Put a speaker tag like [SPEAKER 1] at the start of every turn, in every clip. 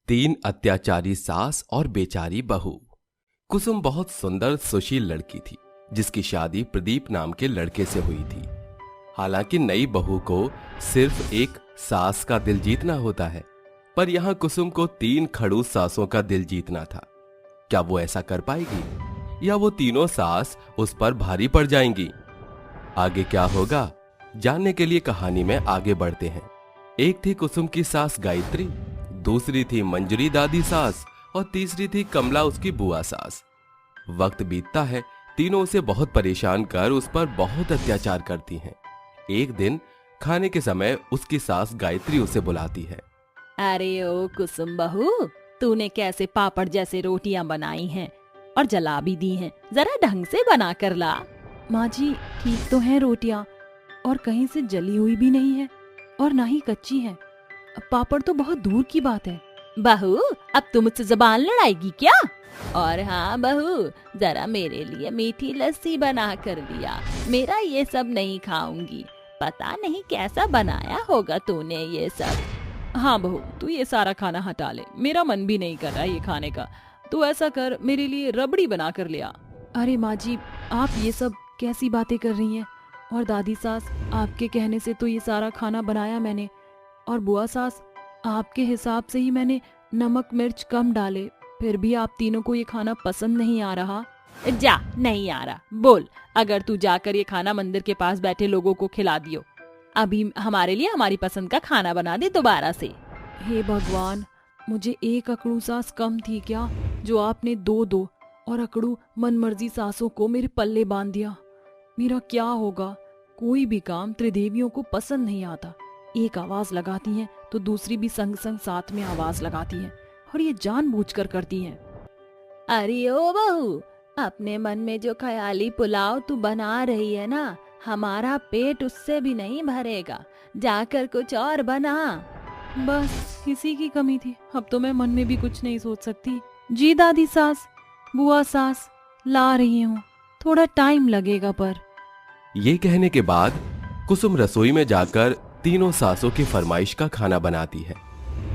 [SPEAKER 1] तीन अत्याचारी सास और बेचारी बहू। कुसुम बहुत सुंदर सुशील लड़की थी जिसकी शादी प्रदीप नाम के लड़के से हुई थी। हालांकि नई बहू को सिर्फ एक सास का दिल जीतना होता है, पर यहां कुसुम को तीन खड़ूस सासों का दिल जीतना था। क्या वो ऐसा कर पाएगी या वो तीनों सास उस पर भारी पड़ जाएंगी? आगे क्या होगा जानने के लिए कहानी में आगे बढ़ते हैं। एक थी कुसुम की सास गायत्री, दूसरी थी मंजरी दादी सास और तीसरी थी कमला उसकी बुआ सास। वक्त बीतता है, तीनों उसे बहुत परेशान कर उस पर बहुत अत्याचार करती हैं। एक दिन खाने के समय उसकी सास गायत्री उसे बुलाती है।
[SPEAKER 2] अरे ओ कुसुम बहू, तूने कैसे पापड़ जैसे रोटियां बनाई हैं और जला भी दी हैं, जरा ढंग से बना कर ला।
[SPEAKER 3] माँ जी, ठीक तो हैं रोटियां और कहीं से जली हुई भी नहीं है और ना ही कच्ची है। पापड़ तो बहुत दूर की बात है।
[SPEAKER 2] बहू, अब तू मुझसे जुबान लड़ाएगी क्या? और हाँ बहू, जरा मेरे लिए मीठी लस्सी बना कर लिया। मेरा ये सब नहीं खाऊंगी। पता नहीं कैसा बनाया होगा तूने ये सब।
[SPEAKER 3] हाँ बहू, तू ये सारा खाना हटा ले, मेरा मन भी नहीं कर रहा ये खाने का। तू ऐसा कर, मेरे लिए रबड़ी बना कर ले आ। अरे माँ जी, आप ये सब कैसी बातें कर रही हैं? और दादी सास, आपके कहने से तो ये सारा खाना बनाया मैंने। और बुआ सास, आपके हिसाब से ही मैंने नमक मिर्च कम डाले, फिर भी आप तीनों को ये खाना पसंद नहीं आ रहा।
[SPEAKER 2] जा, नहीं आ रहा बोल। अगर तू जाकर ये खाना मंदिर के पास बैठे लोगों को खिला दियो। अभी हमारे लिए हमारी पसंद का खाना बना दे दोबारा से।
[SPEAKER 3] हे भगवान, मुझे एक अकड़ू सास कम थी क्या जो आपने दो दो और अकड़ू मनमर्जी सासों को मेरे पल्ले बांध दिया। मेरा क्या होगा? कोई भी काम त्रिदेवियों को पसंद नहीं आता। एक आवाज लगाती हैं तो दूसरी भी संग संग साथ में आवाज लगाती हैं और ये जानबूझकर करती हैं।
[SPEAKER 2] अरे ओ बहू, अपने मन में जो ख्याली पुलाव तू बना रही है ना, हमारा पेट उससे भी नहीं भरेगा। जाकर कुछ और बना।
[SPEAKER 3] बस इसी की कमी थी, अब तो मैं मन में भी कुछ नहीं सोच सकती। जी दादी सास, बुआ सास, ला रही हूँ, थोड़ा टाइम लगेगा पर।
[SPEAKER 1] ये कहने के बाद कुसुम रसोई में जाकर तीनों सासों की फरमाइश का खाना बनाती है।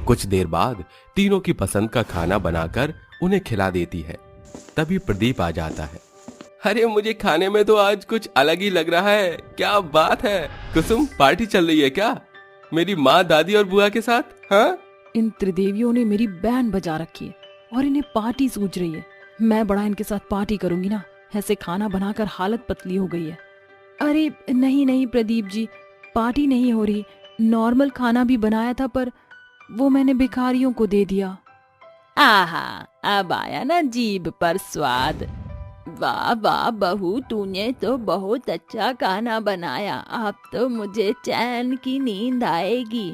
[SPEAKER 1] कुछ देर बाद तीनों की पसंद का खाना बनाकर उन्हें खिला देती है। तभी प्रदीप आ जाता है। अरे मुझे खाने में तो आज कुछ अलग ही लग रहा है। क्या बात है कुसुम, पार्टी चल रही है क्या मेरी माँ, दादी और बुआ के साथ? हाँ,
[SPEAKER 3] इन त्रिदेवियों ने मेरी बैंड बजा रखी है और इन्हें पार्टी सूझ रही है। मैं बड़ा इनके साथ पार्टी करूंगी ना। ऐसे खाना बनाकर हालत पतली हो गई है। अरे नहीं नहीं प्रदीप जी, पार्टी नहीं हो रही। नॉर्मल खाना भी बनाया था पर वो मैंने भिखारियों को दे दिया।
[SPEAKER 2] आहा, अब आया ना जीभ पर स्वाद। वाह वाह बहू, तूने तो बहुत अच्छा खाना बनाया। अब तो मुझे चैन की नींद आएगी।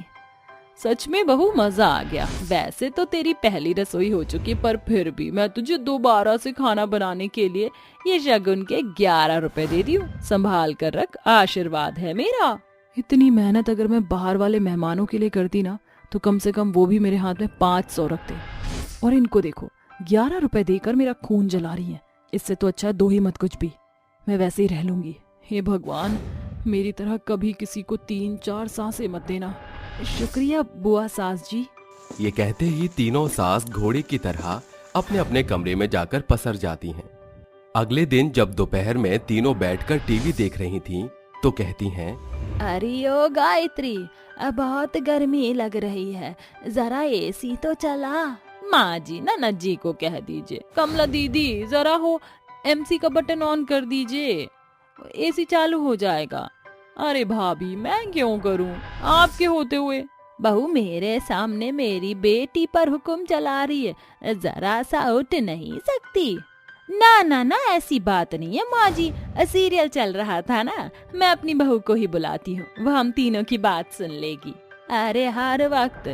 [SPEAKER 3] सच में बहू, मजा आ गया। वैसे तो तेरी पहली रसोई हो चुकी, पर फिर भी मैं तुझे दोबारा से खाना बनाने के लिए ये शगुन के 11 रुपए दे दी हूँ। संभाल कर रख, आशीर्वाद है मेरा। इतनी मेहनत अगर मैं बाहर वाले मेहमानों के लिए करती ना, तो कम से कम वो भी मेरे हाथ में 500 रखते। और इनको देखो, 11 रुपए देकर मेरा खून जला रही है। इससे तो अच्छा दो ही मत कुछ भी, मैं वैसे ही रह लूंगी। हे भगवान, मेरी तरह कभी किसी को 3-4 सांसें मत देना। शुक्रिया बुआ सास जी।
[SPEAKER 1] ये कहते ही तीनों सास घोड़े की तरह अपने अपने कमरे में जाकर पसर जाती हैं। अगले दिन जब दोपहर में तीनों बैठकर टीवी देख रही थीं, तो कहती हैं,
[SPEAKER 2] अरे ओ गायत्री, अब बहुत गर्मी लग रही है, जरा एसी तो चला। माँ जी, ननद जी को कह दीजिए।
[SPEAKER 3] कमला दीदी, जरा हो एमसी का बटन ऑन कर दीजिए, एसी चालू हो जाएगा। अरे भाभी, मैं क्यों करूं आपके होते हुए?
[SPEAKER 2] बहू मेरे सामने मेरी बेटी पर हुक्म चला रही है, जरा सा उठ नहीं सकती? ना ना ना, ऐसी बात नहीं है माँ जी, सीरियल चल रहा था ना, मैं अपनी बहू को ही बुलाती हूँ, वह हम तीनों की बात सुन लेगी। अरे हर वक्त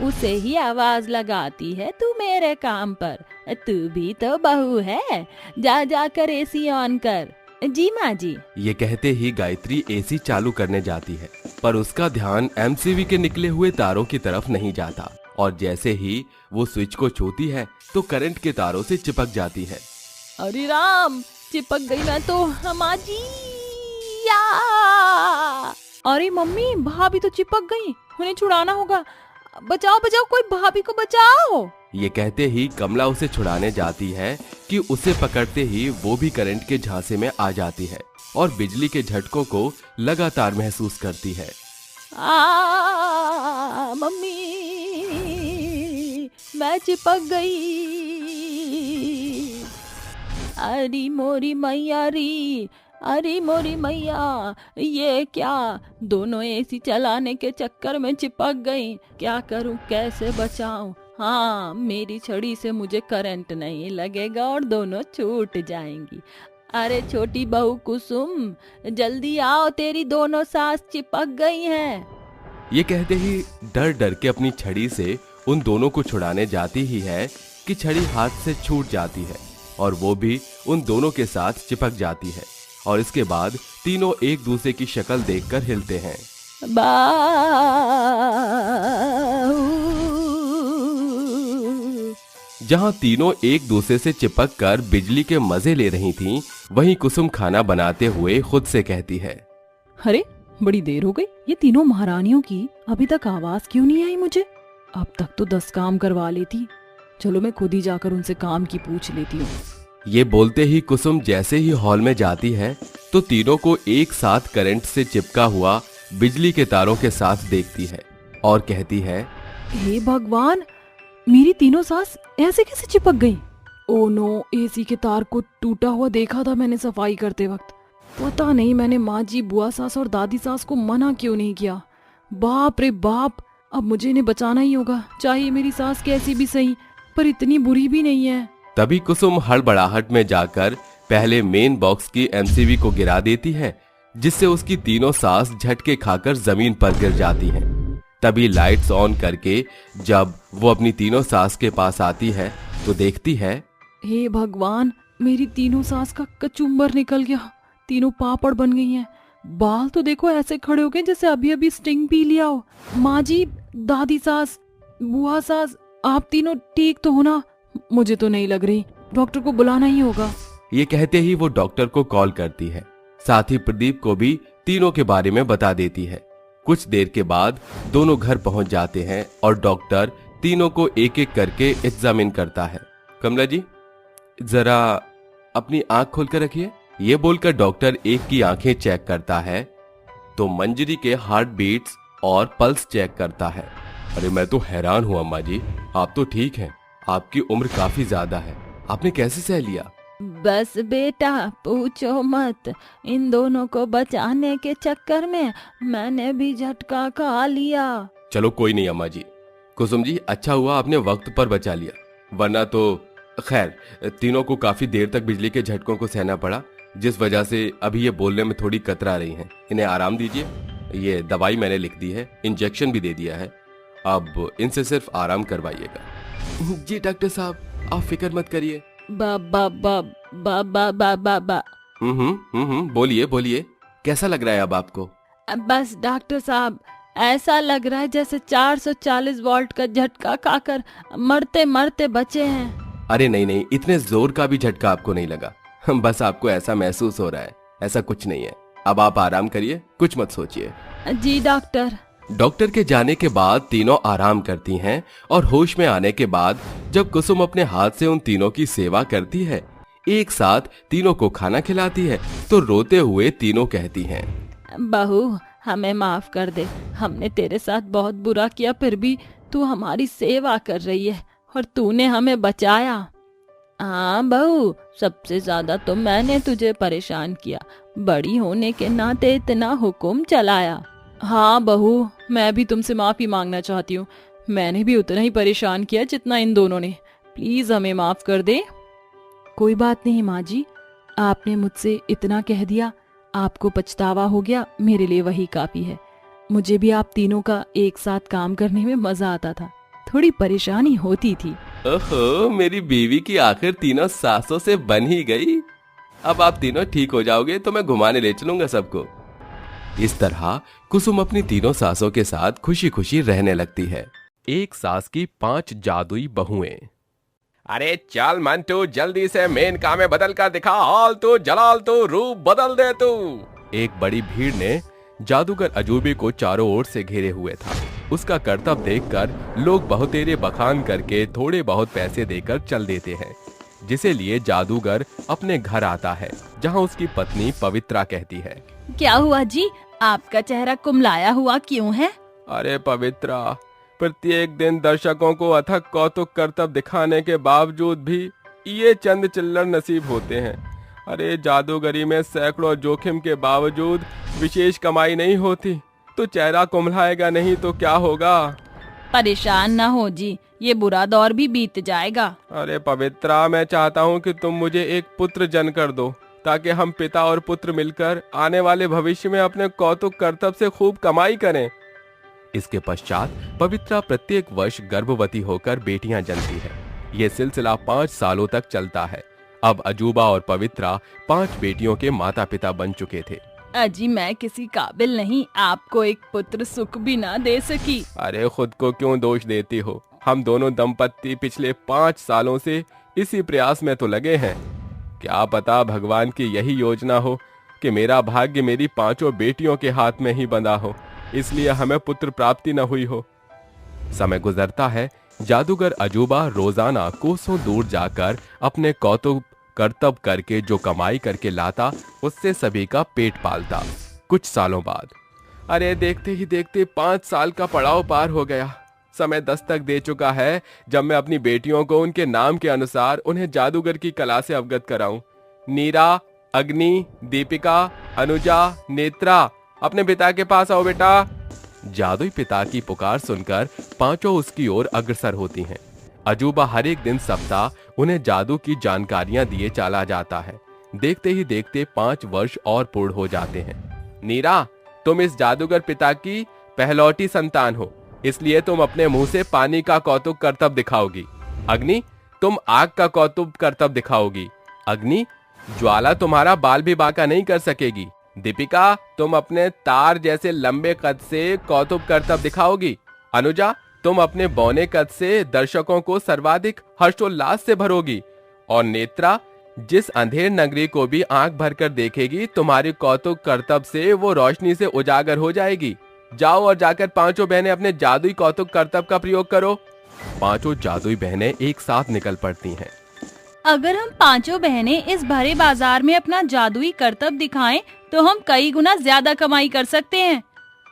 [SPEAKER 2] उसे ही आवाज लगाती है तू मेरे काम पर। तू भी तो बहू है, जा जाकर एसी ऑन कर। जी माँ जी।
[SPEAKER 1] ये कहते ही गायत्री एसी चालू करने जाती है, पर उसका ध्यान एमसीवी के निकले हुए तारों की तरफ नहीं जाता और जैसे ही वो स्विच को छूती है तो करंट के तारों से चिपक जाती है।
[SPEAKER 3] अरे राम, चिपक गई मैं तो। माँ जी, अरे मम्मी, भाभी तो चिपक गई, उन्हें छुड़ाना होगा। बचाओ बचाओ, कोई भाभी को बचाओ।
[SPEAKER 1] ये कहते ही कमला उसे छुड़ाने जाती है कि उसे पकड़ते ही वो भी करंट के झांसे में आ जाती है और बिजली के झटकों को लगातार महसूस करती है।
[SPEAKER 2] मम्मी, मैं चिपक गई। अरे मोरी मैया री, अरे मोरी मैया, ये क्या, दोनों एसी चलाने के चक्कर में चिपक गई। क्या करूं, कैसे बचाऊं? हाँ, मेरी छड़ी से मुझे करंट नहीं लगेगा और दोनों छूट जाएंगी। अरे छोटी बहू कुसुम, जल्दी आओ, तेरी दोनों सास चिपक गई हैं।
[SPEAKER 1] ये कहते ही डर डर के अपनी छड़ी से उन दोनों को छुड़ाने जाती ही है कि छड़ी हाथ से छूट जाती है और वो भी उन दोनों के साथ चिपक जाती है और इसके बाद तीनों एक दूसरे की शक्ल देखकर हिलते हैं। जहां तीनों एक दूसरे से चिपक कर बिजली के मजे ले रही थीं, वहीं कुसुम खाना बनाते हुए खुद से कहती है,
[SPEAKER 3] अरे बड़ी देर हो गई, ये तीनों महारानियों की अभी तक आवाज क्यों नहीं आई मुझे? अब तक तो 10 काम करवा लेती। चलो मैं खुद ही जाकर उनसे काम की पूछ लेती हूँ।
[SPEAKER 1] ये बोलते ही कुसुम जैसे ही हॉल में जाती है तो तीनों को एक साथ करंट से चिपका हुआ बिजली के तारों के साथ देखती है और कहती है,
[SPEAKER 3] हे भगवान, मेरी तीनों सास ऐसे कैसे चिपक गई? ओ नो, एसी के तार को टूटा हुआ देखा था मैंने सफाई करते वक्त। पता नहीं मैंने माँ जी, बुआ सास और दादी सास को मना क्यों नहीं किया। बाप रे बाप, अब मुझे इन्हें बचाना ही होगा, चाहे मेरी सास कैसी भी सही, पर इतनी बुरी भी नहीं है।
[SPEAKER 1] तभी कुसुम हड़बड़ाहट में जाकर पहले मेन बॉक्स की एमसीबी को गिरा देती है, जिससे उसकी तीनों सास झटके खाकर जमीन पर गिर जाती हैं। तभी लाइट्स ऑन करके जब वो अपनी तीनों सास के पास आती है तो देखती है,
[SPEAKER 3] हे भगवान, मेरी तीनों सास का कचुम्बर निकल गया, तीनों पापड़ बन गई हैं। बाल तो देखो ऐसे खड़े हो गए जैसे अभी अभी स्टिंग पी लिया हो। माँ जी, दादी सास, बुआ सास, आप तीनों ठीक तो हो ना? मुझे तो नहीं लग रही, डॉक्टर को बुलाना ही होगा।
[SPEAKER 1] ये कहते ही वो डॉक्टर को कॉल करती है, साथ ही प्रदीप को भी तीनों के बारे में बता देती है। कुछ देर के बाद दोनों घर पहुंच जाते हैं और डॉक्टर तीनों को एक एक करके एग्जामिन करता है। कमला जी, जरा अपनी आंख खोलकर रखिए। ये बोलकर डॉक्टर एक की आंखें चेक करता है तो मंजरी के हार्ट बीट्स और पल्स चेक करता है। अरे मैं तो हैरान हूं अम्मा जी, आप तो ठीक हैं, आपकी उम्र काफी ज्यादा है, आपने कैसे सह लिया?
[SPEAKER 2] बस बेटा पूछो मत, इन दोनों को बचाने के चक्कर में मैंने भी झटका खा लिया।
[SPEAKER 1] चलो कोई नहीं अम्मा जी। कुसुम जी, अच्छा हुआ आपने वक्त पर बचा लिया, वरना तो खैर तीनों को काफी देर तक बिजली के झटकों को सहना पड़ा, जिस वजह से अभी ये बोलने में थोड़ी कतरा रही हैं। इन्हें आराम दीजिए, ये दवाई मैंने लिख दी है, इंजेक्शन भी दे दिया है, अब इनसे सिर्फ आराम करवाइएगा। जी डॉक्टर साहब, आप फिक्र मत करिए।
[SPEAKER 2] बा बा बा बा बा बा बा बा
[SPEAKER 1] बोलिए बोलिए, कैसा लग रहा है अब आपको?
[SPEAKER 2] बस डॉक्टर साहब, ऐसा लग रहा है जैसे 440 वोल्ट का झटका खाकर मरते मरते बचे हैं।
[SPEAKER 1] अरे नहीं नहीं, इतने जोर का भी झटका आपको नहीं लगा, बस आपको ऐसा महसूस हो रहा है, ऐसा कुछ नहीं है। अब आप आराम करिए, कुछ मत सोचिए।
[SPEAKER 2] जी डॉक्टर।
[SPEAKER 1] डॉक्टर के जाने के बाद तीनों आराम करती हैं और होश में आने के बाद जब कुसुम अपने हाथ से उन तीनों की सेवा करती है, एक साथ तीनों को खाना खिलाती है, तो रोते हुए तीनों कहती हैं,
[SPEAKER 2] बहू हमें माफ कर दे, हमने तेरे साथ बहुत बुरा किया, फिर भी तू हमारी सेवा कर रही है और तूने हमें बचाया। हाँ बहू, सबसे ज्यादा तो मैंने तुझे परेशान किया, बड़ी होने के नाते इतना हुक्म चलाया।
[SPEAKER 3] हाँ बहू, मैं भी तुमसे माफी मांगना चाहती हूँ, मैंने भी उतना ही परेशान किया जितना इन दोनों ने, प्लीज हमें माफ कर दे। कोई बात नहीं माँ जी, आपने मुझसे इतना कह दिया, आपको पछतावा हो गया, मेरे लिए वही काफी है। मुझे भी आप तीनों का एक साथ काम करने में मजा आता था, थोड़ी परेशानी होती थी।
[SPEAKER 1] ओहो, मेरी बीवी की आखिर तीनों सासों से बन ही गई। अब आप तीनों ठीक हो जाओगे तो मैं घुमाने ले चलूंगा सबको। इस तरह कुसुम अपनी तीनों सासों के साथ खुशी खुशी रहने लगती है। एक सास की 5 जादुई बहुएं। अरे चल मंटू, जल्दी से मेन काम में बदल कर दिखा, हाल तू जलाल तू, रूप बदल दे तू। एक बड़ी भीड़ ने जादूगर अजूबे को चारों ओर से घेरे हुए था। उसका करतब देखकर लोग बहुतेरे बखान करके थोड़े बहुत पैसे देकर चल देते हैं, जिसे लिए जादूगर अपने घर आता है, जहां उसकी पत्नी पवित्रा कहती है,
[SPEAKER 2] क्या हुआ जी, आपका चेहरा कुमलाया हुआ क्यों है?
[SPEAKER 1] अरे पवित्रा, प्रत्येक दिन दर्शकों को अथक कौतुक करतब दिखाने के बावजूद भी ये चंद चिल्लर नसीब होते हैं। अरे जादूगरी में सैकड़ों जोखिम के बावजूद विशेष कमाई नहीं होती, तो चेहरा कुम्हलाएगा नहीं तो क्या होगा?
[SPEAKER 2] परेशान ना हो जी, ये बुरा दौर भी बीत जाएगा।
[SPEAKER 1] अरे पवित्रा, मैं चाहता हूँ कि तुम मुझे एक पुत्र जन कर दो, ताकि हम पिता और पुत्र मिलकर आने वाले भविष्य में अपने कौतुक करतब से खूब कमाई करें। इसके पश्चात पवित्रा प्रत्येक वर्ष गर्भवती होकर बेटियां जनती है। ये सिलसिला 5 सालों तक चलता है। अब अजूबा और पवित्रा 5 बेटियों के माता पिता बन चुके थे।
[SPEAKER 2] अजी, मैं किसी काबिल नहीं, आपको एक पुत्र सुख भी ना दे सकी।
[SPEAKER 1] अरे खुद को क्यों दोष देती हो? हम दोनों दंपत्ति पिछले 5 सालों से इसी प्रयास में तो लगे हैं। क्या पता भगवान की यही योजना हो कि मेरा भाग्य मेरी 5 बेटियों के हाथ में ही बंधा हो, इसलिए हमें पुत्र प्राप्ति न हुई हो। समय गुजरता है। जादूगर अजूबा रोजाना कोसों दूर जाकर अपने कौतुक करतब करके जो कमाई करके लाता, उससे सभी का पेट पालता। कुछ सालों बाद, अरे देखते ही देखते 5 साल का पड़ाव पार हो गया। समय दस्तक दे चुका है जब मैं अपनी बेटियों को उनके नाम के अनुसार उन्हें जादूगर की कला से अवगत कराऊं। नीरा, अग्नि, दीपिका, अनुजा, नेत्रा, अपने पिता के पास आओ बेटा। जादुई पिता की पुकार सुनकर 5 उसकी ओर अग्रसर होती हैं। अजूबा हर एक दिन सप्ताह उन्हें जादू की जानकारियां दिए चला जाता है। देखते ही देखते 5 वर्ष और पूर्ण हो जाते हैं। नीरा, तुम इस जादूगर पिता की पहलौटी संतान हो, इसलिए तुम अपने मुंह से पानी का कौतुक करतब दिखाओगी। अग्नि, तुम आग का कौतुक करतब दिखाओगी। अग्नि, ज्वाला तुम्हारा बाल भी बांका नहीं कर सकेगी। दीपिका, तुम अपने तार जैसे लंबे कद से कौतुक करतब दिखाओगी। अनुजा, तुम अपने बौने कद से दर्शकों को सर्वाधिक हर्षोल्लास से भरोगी। और नेत्रा, जिस अंधेर नगरी को भी आंख भरकर देखेगी, तुम्हारी कौतुक करतब से वो रोशनी से उजागर हो जाएगी। जाओ और जाकर 5 बहनें अपने जादुई कौतुक करतब का प्रयोग करो। 5 जादुई बहनें एक साथ निकल पड़ती हैं।
[SPEAKER 2] अगर हम 5 बहनें इस भरे बाजार में अपना जादुई करतब दिखाएं, तो हम कई गुना ज्यादा कमाई कर सकते हैं।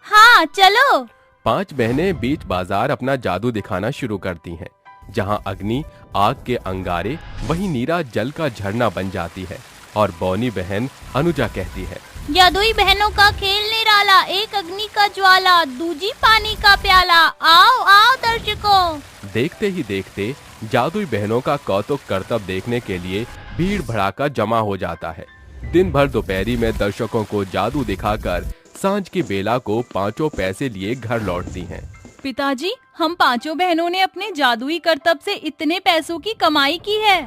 [SPEAKER 2] हाँ, चलो।
[SPEAKER 1] 5 बहनें बीच बाजार अपना जादू दिखाना शुरू करती हैं। जहां अग्नि आग के अंगारे, वहीं नीरा जल का झरना बन जाती है और बौनी बहन अनुजा कहती है,
[SPEAKER 2] जादुई बहनों का खेल निराला, एक अग्नि का ज्वाला, दूजी पानी का प्याला, आओ आओ दर्शकों।
[SPEAKER 1] देखते ही देखते जादुई बहनों का कौतुक करतब देखने के लिए भीड़ भड़ाका जमा हो जाता है। दिन भर दोपहरी में दर्शकों को जादू दिखाकर सांझ की बेला को 5 पैसे लिए घर लौटती हैं।
[SPEAKER 2] पिताजी, हम 5 बहनों ने अपने जादुई करतब से इतने पैसों की कमाई की है।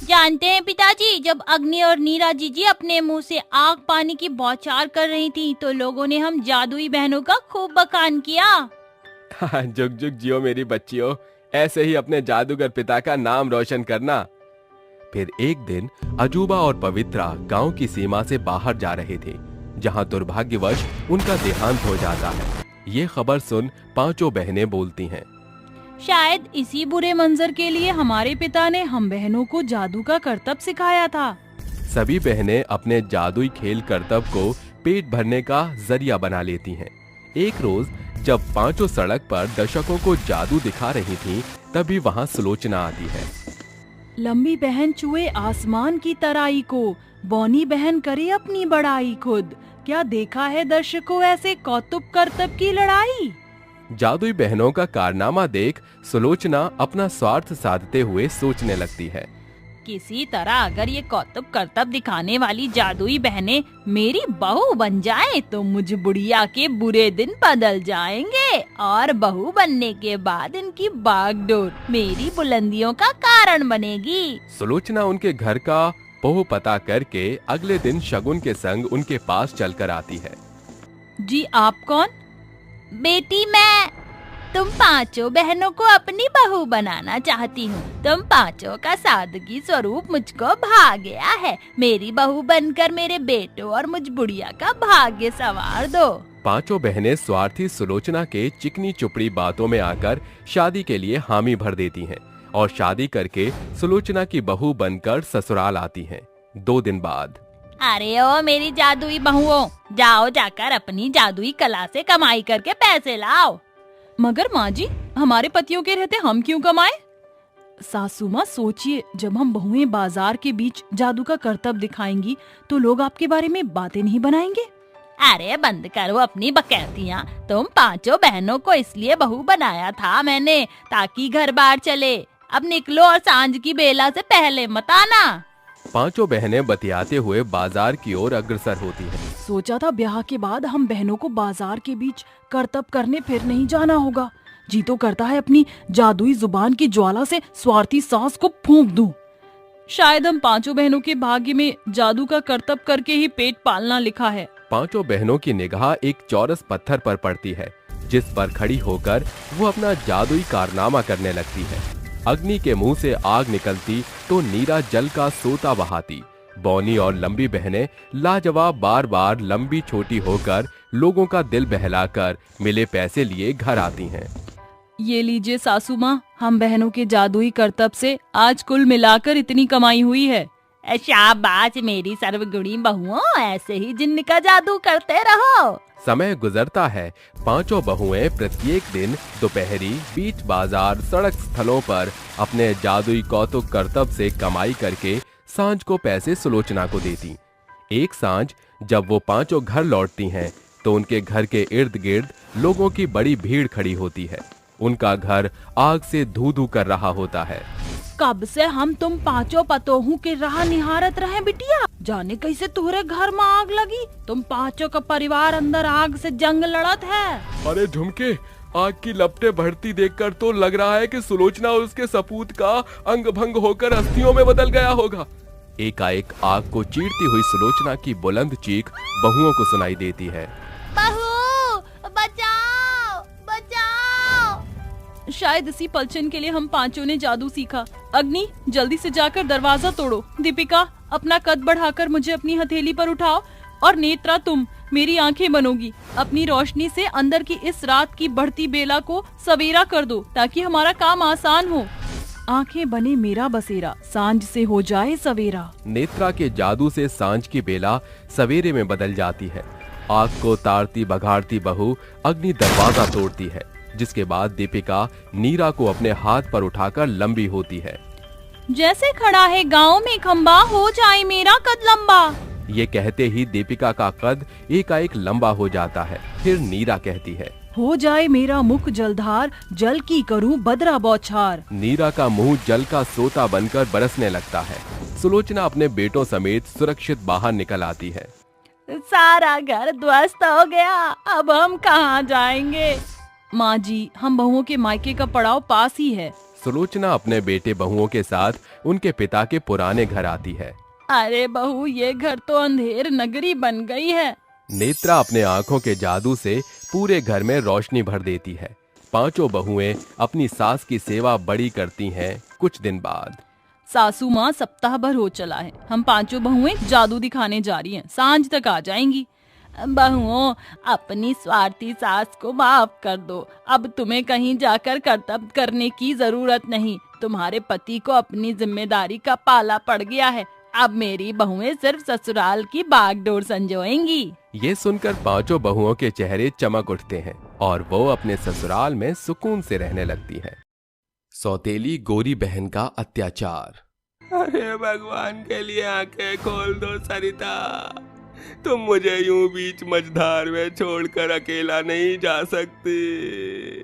[SPEAKER 2] जानते हैं पिताजी, जब अग्नि और नीरा जीजी अपने मुंह से आग पानी की बौछार कर रही थी, तो लोगों ने हम जादुई बहनों का खूब बखान किया।
[SPEAKER 1] जुग जुग जियो मेरी बच्चियों, ऐसे ही अपने जादूगर पिता का नाम रोशन करना। फिर एक दिन अजूबा और पवित्रा गांव की सीमा से बाहर जा रहे थे, जहां दुर्भाग्यवश उनका देहांत हो जाता है। ये खबर सुन 5 बहनें बोलती हैं,
[SPEAKER 2] शायद इसी बुरे मंजर के लिए हमारे पिता ने हम बहनों को जादू का करतब सिखाया था।
[SPEAKER 1] सभी बहनें अपने जादुई खेल करतब को पेट भरने का जरिया बना लेती हैं। एक रोज जब 5 सड़क पर दर्शकों को जादू दिखा रही थीं, तभी वहां सुलोचना आती है।
[SPEAKER 2] लंबी बहन छुए आसमान की तराई को, बौनी बहन करे अपनी बड़ाई खुद। क्या देखा है दर्शकों ऐसे कौतुक करतब की लड़ाई।
[SPEAKER 1] जादुई बहनों का कारनामा देख सुलोचना अपना स्वार्थ साधते हुए सोचने लगती है,
[SPEAKER 2] किसी तरह अगर ये कौतुक करतब दिखाने वाली जादुई बहनें मेरी बहू बन जाए, तो मुझ बुढ़िया के बुरे दिन बदल जाएंगे और बहू बनने के बाद इनकी बागडोर मेरी बुलंदियों का कारण बनेगी।
[SPEAKER 1] सुलोचना उनके घर का पहुँ पता करके अगले दिन शगुन के संग उनके पास चलकर आती है।
[SPEAKER 2] जी, आप कौन? बेटी, मैं तुम 5 बहनों को अपनी बहू बनाना चाहती हूँ। तुम 5 का सादगी स्वरूप मुझको भा गया है। मेरी बहू बनकर मेरे बेटों और मुझ बुढ़िया का भाग्य संवार दो।
[SPEAKER 1] पांचों बहनें स्वार्थी सुलोचना के चिकनी चुपड़ी बातों में आकर शादी के लिए हामी भर देती हैं और शादी करके सुलोचना की बहू बनकर ससुराल आती हैं। 2 दिन बाद,
[SPEAKER 2] अरे ओ मेरी जादुई बहुओं, जाओ जाकर अपनी जादुई कला से कमाई करके पैसे लाओ।
[SPEAKER 3] मगर माँ जी, हमारे पतियों के रहते हम क्यों कमाए? सासू माँ सोचिए, जब हम बहुएं बाजार के बीच जादू का करतब दिखाएंगी तो लोग आपके बारे में बातें नहीं बनाएंगे।
[SPEAKER 2] अरे बंद करो अपनी बकैतियाँ। तुम पांचों बहनों को इसलिए बहू बनाया था मैंने ताकि घर बार चले। अब निकलो और सांझ की बेला से पहले मत आना।
[SPEAKER 1] पांचों बहनें बतियाते हुए बाजार की ओर अग्रसर होती हैं।
[SPEAKER 3] सोचा था ब्याह के बाद हम बहनों को बाजार के बीच करतब करने फिर नहीं जाना होगा। जी तो करता है अपनी जादुई जुबान की ज्वाला से स्वार्थी सास को फूंक दूं। शायद हम पांचों बहनों के भाग्य में जादू का करतब करके ही पेट पालना लिखा है।
[SPEAKER 1] पांचों बहनों की निगाह एक चौरस पत्थर पर पड़ती है जिस पर खड़ी होकर वो अपना जादुई कारनामा करने लगती है। अग्नि के मुंह से आग निकलती तो नीरा जल का सोता बहाती। बौनी और लंबी बहनें लाजवाब बार बार लंबी छोटी होकर लोगों का दिल बहलाकर मिले पैसे लिए घर आती हैं।
[SPEAKER 3] ये लीजिए सासू माँ, हम बहनों के जादुई करतब से आज कुल मिलाकर इतनी कमाई हुई है।
[SPEAKER 2] शाबाश मेरी सर्वगुणी बहुओं, ऐसे ही जिन्न का जादू करते रहो।
[SPEAKER 1] समय गुजरता है। पांचों बहुएं प्रत्येक दिन दोपहरी बीच बाजार सड़क स्थलों पर अपने जादुई कौतुक करतब से कमाई करके सांझ को पैसे सुलोचना को देती। एक सांझ जब वो पांचों घर लौटती हैं तो उनके घर के इर्द गिर्द लोगों की बड़ी भीड़ खड़ी होती है। उनका घर आग से धू धू कर रहा होता है।
[SPEAKER 3] कब से हम तुम पांचों पतोहू के राह निहारत रहे बिटिया, जाने कैसे तुम्हारे घर में आग लगी। तुम पांचों का परिवार अंदर आग से जंग लड़त है।
[SPEAKER 1] अरे झुमके, आग की लपटें बढ़ती देखकर तो लग रहा है कि सुलोचना और उसके सपूत का अंग भंग होकर अस्थियों में बदल गया होगा। एकाएक आग को चीरती हुई सुलोचना की बुलंद चीख बहुओं को सुनाई देती है।
[SPEAKER 2] बहू बचाओ बचाओ।
[SPEAKER 3] शायद इसी पलछन के लिए हम पांचों ने जादू सीखा। अग्नि, जल्दी से जाकर दरवाजा तोड़ो। दीपिका, अपना कद बढ़ाकर मुझे अपनी हथेली पर उठाओ। और नेत्रा, तुम मेरी आंखें बनोगी। अपनी रोशनी से अंदर की इस रात की बढ़ती बेला को सवेरा कर दो ताकि हमारा काम आसान हो। आंखें बने मेरा बसेरा, सांझ से हो जाए सवेरा।
[SPEAKER 1] नेत्रा के जादू से सांझ की बेला सवेरे में बदल जाती है। आग को तारती बघाड़ती बहू अग्नि दरवाजा तोड़ती है, जिसके बाद दीपिका नीरा को अपने हाथ पर उठाकर लंबी होती है।
[SPEAKER 3] जैसे खड़ा है गांव में खंबा, हो जाए मेरा कद लंबा।
[SPEAKER 1] ये कहते ही दीपिका का कद एकाएक लंबा हो जाता है। फिर नीरा कहती है,
[SPEAKER 3] हो जाए मेरा मुख जलधार, जल की करूं बदरा बौछार।
[SPEAKER 1] नीरा का मुंह जल का सोता बनकर बरसने लगता है। सुलोचना अपने बेटों समेत सुरक्षित बाहर निकल आती है।
[SPEAKER 2] सारा घर ध्वस्त हो गया, अब हम कहाँ जाएंगे?
[SPEAKER 3] माँ जी, हम बहुओं के मायके का पड़ाव पास ही है।
[SPEAKER 1] सुलोचना अपने बेटे बहुओं के साथ उनके पिता के पुराने घर आती है।
[SPEAKER 3] अरे बहू, ये घर तो अंधेर नगरी बन गई है।
[SPEAKER 1] नेत्रा अपने आंखों के जादू से पूरे घर में रोशनी भर देती है। पांचों बहुएं अपनी सास की सेवा बड़ी करती हैं। कुछ दिन बाद,
[SPEAKER 3] सासू माँ, सप्ताह भर हो चला है, हम पांचों बहुएं जादू दिखाने जा रही हैं। सांझ तक आ जाएंगी।
[SPEAKER 2] बहुओं, अपनी स्वार्थी सास को माफ कर दो। अब तुम्हें कहीं जाकर कर्तव्य करने की जरूरत नहीं। तुम्हारे पति को अपनी जिम्मेदारी का पाला पड़ गया है। अब मेरी बहुएं सिर्फ ससुराल की बागडोर संजोएंगी।
[SPEAKER 1] ये सुनकर पांचों बहुओं के चेहरे चमक उठते हैं और वो अपने ससुराल में सुकून से रहने लगती है। सौतेली गोरी बहन का अत्याचार।
[SPEAKER 4] अरे भगवान के लिए आंखें खोल दो सरिता, तुम मुझे यूं बीच मझधार में छोड़कर अकेला नहीं जा सकती।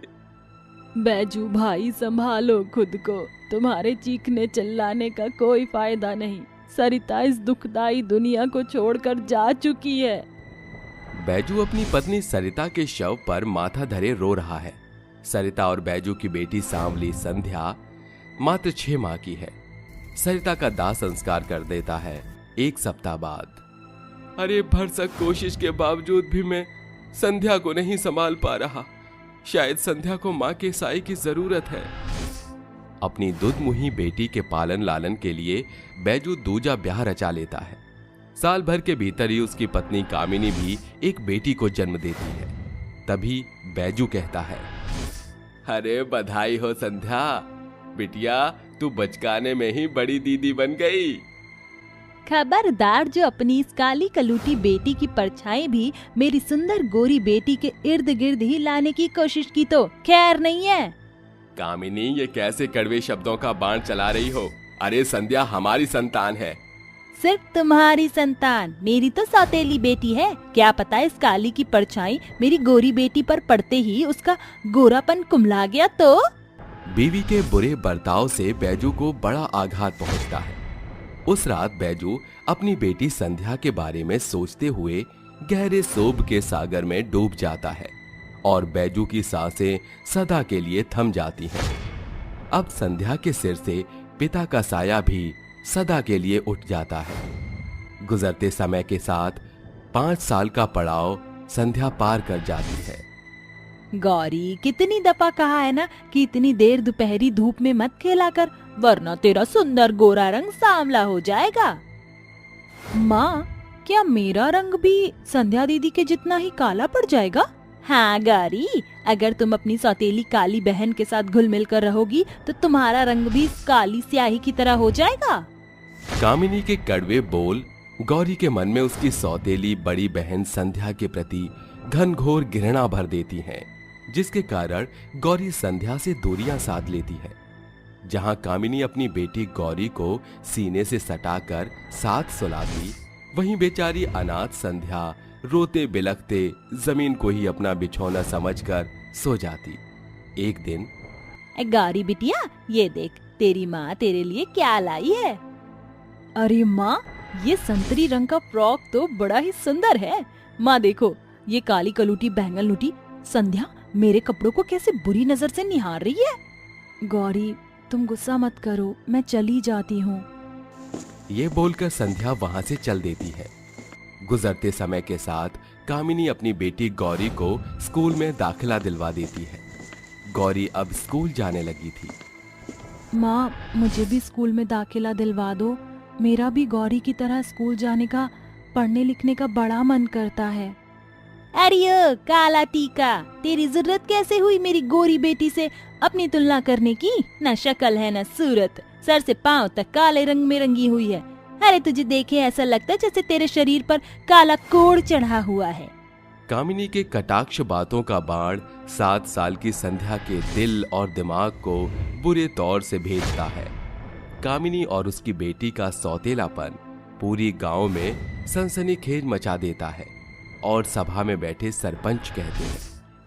[SPEAKER 3] बैजू भाई, संभालो खुद को, तुम्हारे चीखने चिल्लाने का कोई फायदा नहीं। सरिता इस दुखदाई दुनिया को छोड़कर जा चुकी है।
[SPEAKER 1] बैजू अपनी पत्नी सरिता के शव पर माथा धरे रो रहा है। सरिता और बैजू की बेटी सांवली संध्या मात्र 6 माह की है। सरिता का दाह संस्कार कर देता है 1 सप्ताह बाद।
[SPEAKER 4] अरे भरसक कोशिश के बावजूद भी मैं संध्या को नहीं संभाल पा रहा। शायद संध्या को माँ के साई की जरूरत है।
[SPEAKER 1] अपनी दुधमुही बेटी के पालन लालन के लिए बैजू दूजा ब्याह रचा लेता है। साल भर के भीतर ही उसकी पत्नी कामिनी भी एक बेटी को जन्म देती है। तभी बैजू कहता है,
[SPEAKER 4] अरे बधाई हो संध्या, बिटिया तू बचकाने में ही बड़ी दीदी बन गई।
[SPEAKER 2] खबरदार, जो अपनी इस काली कलूटी बेटी की परछाई भी मेरी सुंदर गोरी बेटी के इर्द गिर्द ही लाने की कोशिश की तो खैर नहीं है।
[SPEAKER 1] कामिनी, ये कैसे कड़वे शब्दों का बाण चला रही हो? अरे संध्या हमारी संतान है।
[SPEAKER 2] सिर्फ तुम्हारी संतान, मेरी तो सौतेली बेटी है। क्या पता इस काली की परछाई मेरी गोरी बेटी पर पड़ते ही उसका गोरापन कुम्हला गया तो।
[SPEAKER 1] बीवी के बुरे बर्ताव से बैजू को बड़ा आघात पहुंचता है। उस रात बैजू अपनी बेटी संध्या के बारे में सोचते हुए गहरे शोभ के सागर में डूब जाता है और बैजू की सांसें सदा के लिए थम जाती हैं। अब संध्या के सिर से पिता का साया भी सदा के लिए उठ जाता है। गुजरते समय के साथ 5 साल का पड़ाव संध्या पार कर जाती है।
[SPEAKER 2] गौरी, कितनी दफा कहा है ना कि इतनी देर दोपहरी धूप में मत खेला कर, वरना तेरा सुंदर गोरा रंग सांवला हो जाएगा।
[SPEAKER 3] माँ, क्या मेरा रंग भी संध्या दीदी के जितना ही काला पड़ जाएगा?
[SPEAKER 2] हाँ गौरी, अगर तुम अपनी सौतेली काली बहन के साथ घुल मिल कर रहोगी तो तुम्हारा रंग भी काली स्याही की तरह हो जाएगा।
[SPEAKER 1] कामिनी के कड़वे बोल गौरी के मन में उसकी सौतेली बड़ी बहन संध्या के प्रति घनघोर घृणा भर देती हैं, जिसके कारण गौरी संध्या से दूरियां साध लेती है। जहां कामिनी अपनी बेटी गौरी को सीने से सटाकर साथ सुलाती, वहीं बेचारी अनाथ संध्या रोते बिलखते जमीन को ही अपना बिछौना समझकर सो जाती। एक दिन,
[SPEAKER 2] गौरी बिटिया, ये देख तेरी माँ तेरे लिए क्या लाई है।
[SPEAKER 3] अरे माँ, ये संतरी रंग का फ्रॉक तो बड़ा ही सुंदर है। माँ देखो, ये काली कलूटी बैंगल लूटी संध्या मेरे कपड़ों को कैसे बुरी नजर से निहार रही है। गौरी, तुम गुस्सा मत करो, मैं चली जाती हूँ।
[SPEAKER 1] ये बोलकर संध्या वहां से चल देती है। गुजरते समय के साथ कामिनी अपनी बेटी गौरी को स्कूल में दाखिला दिलवा देती है। गौरी अब स्कूल जाने लगी थी।
[SPEAKER 3] माँ, मुझे भी स्कूल में दाखिला दिलवा दो। मेरा भी गौरी की तरह स्कूल जाने का, पढ़ने लिखने का बड़ा मन करता है।
[SPEAKER 2] अरे ओ काला टीका, तेरी जरूरत कैसे हुई मेरी गोरी बेटी से अपनी तुलना करने की? न शक्ल है न सूरत, सर से पांव तक काले रंग में रंगी हुई है। अरे तुझे देखे ऐसा लगता है जैसे तेरे शरीर पर काला कोड़ चढ़ा हुआ है।
[SPEAKER 1] कामिनी के कटाक्ष बातों का बाण 7 साल की संध्या के दिल और दिमाग को बुरे तौर से भेजता है। कामिनी और उसकी बेटी का सौतेलापन पूरी गांव में सनसनीखेज मचा देता है और सभा में बैठे सरपंच कहते हैं,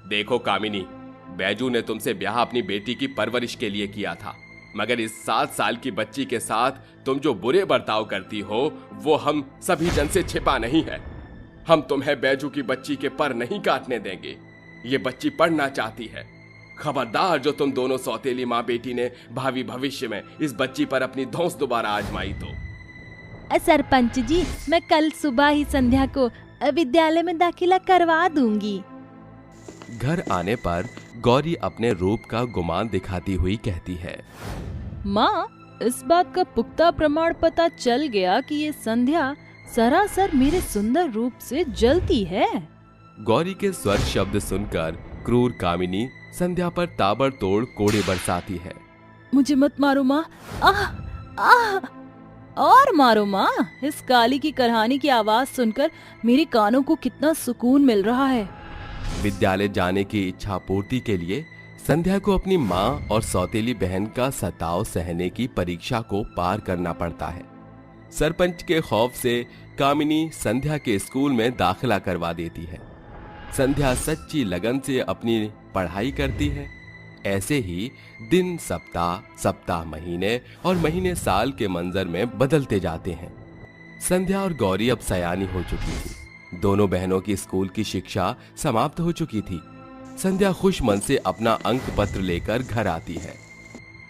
[SPEAKER 4] देखो कामिनी, बैजू ने तुमसे ब्याह अपनी बेटी की परवरिश के लिए किया था, मगर इस 7 साल की बच्ची के साथ तुम जो बुरे बर्ताव करती हो वो हम सभी जन से छिपा नहीं है। हम तुम्हें बैजू की बच्ची के पर नहीं काटने देंगे। ये बच्ची पढ़ना चाहती है। खबरदार, जो तुम दोनों सौतेली माँ बेटी ने भावी भविष्य में इस बच्ची पर अपनी धौंस दोबारा आजमाई तो।
[SPEAKER 2] सरपंच जी, मैं कल सुबह ही संध्या को विद्यालय में दाखिला करवा दूंगी।
[SPEAKER 1] घर आने पर गौरी अपने रूप का गुमान दिखाती हुई कहती है,
[SPEAKER 3] माँ, इस बात का पुख्ता प्रमाण पता चल गया कि ये संध्या सरासर मेरे सुंदर रूप से जलती है।
[SPEAKER 1] गौरी के स्वर शब्द सुनकर क्रूर कामिनी संध्या पर ताबड़तोड़ कोड़े बरसाती है।
[SPEAKER 3] मुझे मत मारो माँ, आह आह, और मारो माँ। इस काली की करहानी की आवाज सुनकर मेरे कानों को कितना सुकून मिल रहा है।
[SPEAKER 1] विद्यालय जाने की इच्छा पूर्ति के लिए संध्या को अपनी माँ और सौतेली बहन का सताव सहने की परीक्षा को पार करना पड़ता है। सरपंच के खौफ से कामिनी संध्या के स्कूल में दाखिला करवा देती है। संध्या सच्ची लगन से अपनी पढ़ाई करती है। ऐसे ही दिन सप्ताह, सप्ताह महीने और महीने साल के मंजर में बदलते जाते हैं। संध्या और गौरी अब सयानी हो चुकी थी। दोनों बहनों की स्कूल की शिक्षा समाप्त हो चुकी थी। संध्या खुश मन से अपना अंक पत्र लेकर घर आती है।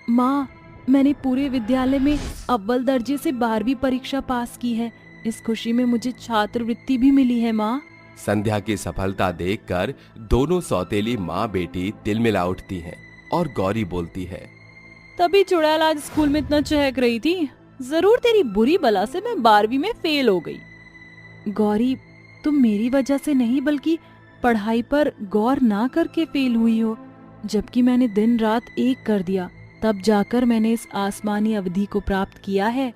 [SPEAKER 3] माँ, मैंने पूरे विद्यालय में अव्वल दर्जे से 12वीं परीक्षा पास की है। इस खुशी में मुझे छात्रवृत्ति भी मिली है माँ।
[SPEAKER 1] संध्या की सफलता देखकर दोनों सौतेली माँ बेटी तिलमिला उठती हैं और गौरी बोलती है,
[SPEAKER 3] तभी चुड़ैल आज स्कूल में इतना चहक रही थी। जरूर तेरी बुरी बला से मैं 12वीं में फेल हो गई। गौरी, तुम मेरी वजह से नहीं बल्कि पढ़ाई पर गौर ना करके फेल हुई हो, जबकि मैंने दिन रात एक कर दिया, तब जाकर मैंने इस आसमानी अवधि को प्राप्त किया है।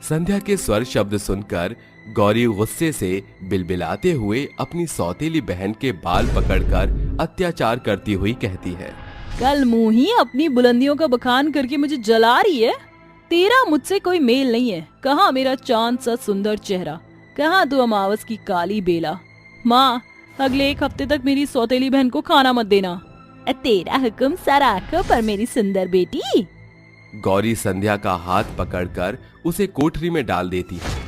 [SPEAKER 1] संध्या के स्वर शब्द सुनकर गौरी गुस्से से बिलबिलाते हुए अपनी सौतेली बहन के बाल पकड़कर अत्याचार करती हुई कहती है,
[SPEAKER 3] कल मुंह ही अपनी बुलंदियों का बखान करके मुझे जला रही है। तेरा मुझसे कोई मेल नहीं है। कहाँ मेरा चांद सा सुंदर चेहरा, कहाँ तू अमावस की काली बेला। माँ, अगले 1 हफ्ते तक मेरी सौतेली बहन को खाना मत देना।
[SPEAKER 2] तेरा हुक्म सर आंखों पर मेरी सुंदर बेटी।
[SPEAKER 1] गौरी संध्या का हाथ पकड़कर उसे कोठरी में डाल देती है।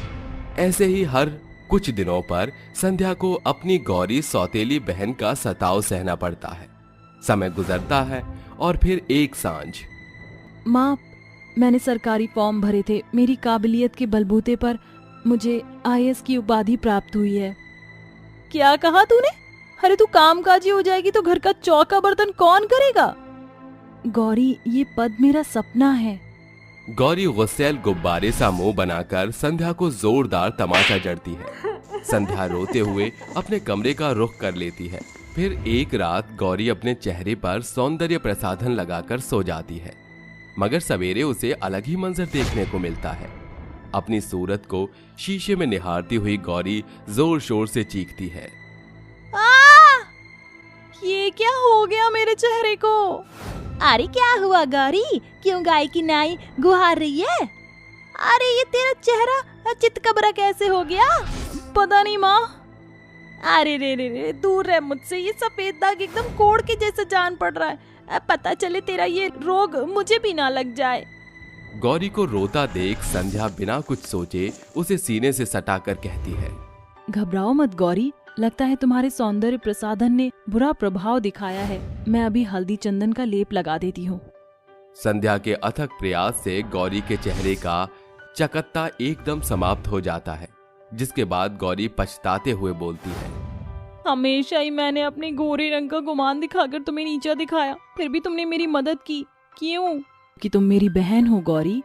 [SPEAKER 1] ऐसे ही हर कुछ दिनों पर संध्या को अपनी गौरी सौतेली बहन का सताव सहना पड़ता है। समय गुजरता है और फिर एक सांझ।
[SPEAKER 3] माँ, मैंने सरकारी फॉर्म भरे थे। मेरी काबिलियत के बलबूते पर मुझे IAS की उपाधि प्राप्त हुई है। क्या कहा तूने? अरे तू कामकाजी हो जाएगी तो घर का चौका बर्तन कौन करेगा? गौरी, ये पद मेरा सपना है।
[SPEAKER 1] गौरी गुस्सैल गुब्बारे सा मुंह बनाकर संध्या को जोरदार तमाचा जड़ती है। संध्या रोते हुए अपने कमरे का रुख कर लेती है। फिर एक रात गौरी अपने चेहरे पर सौंदर्य प्रसाधन लगाकर सो जाती है, मगर सवेरे उसे अलग ही मंजर देखने को मिलता है। अपनी सूरत को शीशे में निहारती हुई गौरी जोर शोर से चीखती है,
[SPEAKER 3] ये क्या हो गया मेरे चेहरे को?
[SPEAKER 2] अरे क्या हुआ गौरी, क्यों गाय की नाई गुहार रही है? अरे ये तेरा चेहरा चितकबरा कैसे हो गया?
[SPEAKER 3] पता नहीं माँ।
[SPEAKER 2] अरे रे रे रे, दूर रह मुझसे। ये सफेद दाग एकदम कोड़ के जैसा जान पड़ रहा है। पता चले तेरा ये रोग मुझे भी ना लग जाए।
[SPEAKER 1] गौरी को रोता देख संध्या बिना कुछ सोचे उसे सीने से सटाकर कहती है,
[SPEAKER 3] घबराओ मत गौरी, लगता है तुम्हारे सौंदर्य प्रसाधन ने बुरा प्रभाव दिखाया है। मैं अभी हल्दी चंदन का लेप लगा देती हूँ।
[SPEAKER 1] संध्या के अथक प्रयास से गौरी के चेहरे का चकत्ता एकदम समाप्त हो जाता है, जिसके बाद गौरी पछताते हुए बोलती है,
[SPEAKER 3] हमेशा ही मैंने अपने गोरे रंग का गुमान दिखाकर तुम्हें नीचा दिखाया, फिर भी तुमने मेरी मदद की। क्यों? कि तुम मेरी बहन हो गौरी।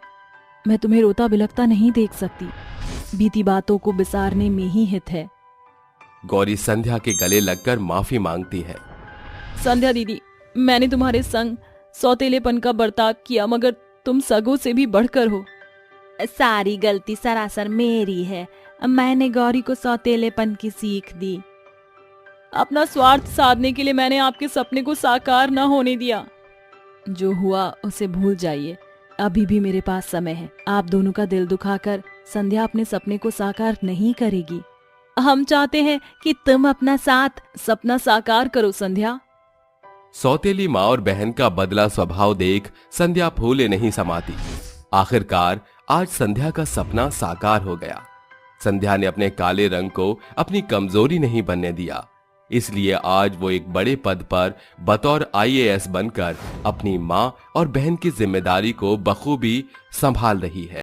[SPEAKER 3] मैं तुम्हें रोता बिलखता नहीं देख सकती। बीती बातों को बिसारने में ही हित है।
[SPEAKER 1] गौरी संध्या के गले लगकर माफी मांगती है।
[SPEAKER 3] संध्या दीदी, मैंने तुम्हारे संग सौतेलेपन का बर्ताव किया, मगर तुम सगों से भी बढ़कर हो।
[SPEAKER 2] सारी गलती सरासर मेरी है। मैंने गौरी को सौतेलेपन की सीख दी।
[SPEAKER 3] अपना स्वार्थ साधने के लिए मैंने आपके सपने को साकार न होने दिया। जो हुआ उसे भूल जाइए। अभी भी मेरे पास समय है। आप दोनों का दिल दुखाकर संध्या अपने सपने को साकार नहीं करेगी। हम चाहते हैं कि तुम अपना सपना साकार करो संध्या।
[SPEAKER 1] सौतेली माँ और बहन का बदला स्वभाव देख संध्या फूले नहीं समाती। आखिरकार आज संध्या का सपना साकार हो गया। संध्या ने अपने काले रंग को अपनी कमजोरी नहीं बनने दिया, इसलिए आज वो एक बड़े पद पर बतौर IAS बनकर अपनी माँ और बहन की जिम्मेदारी को बखूबी संभाल रही है।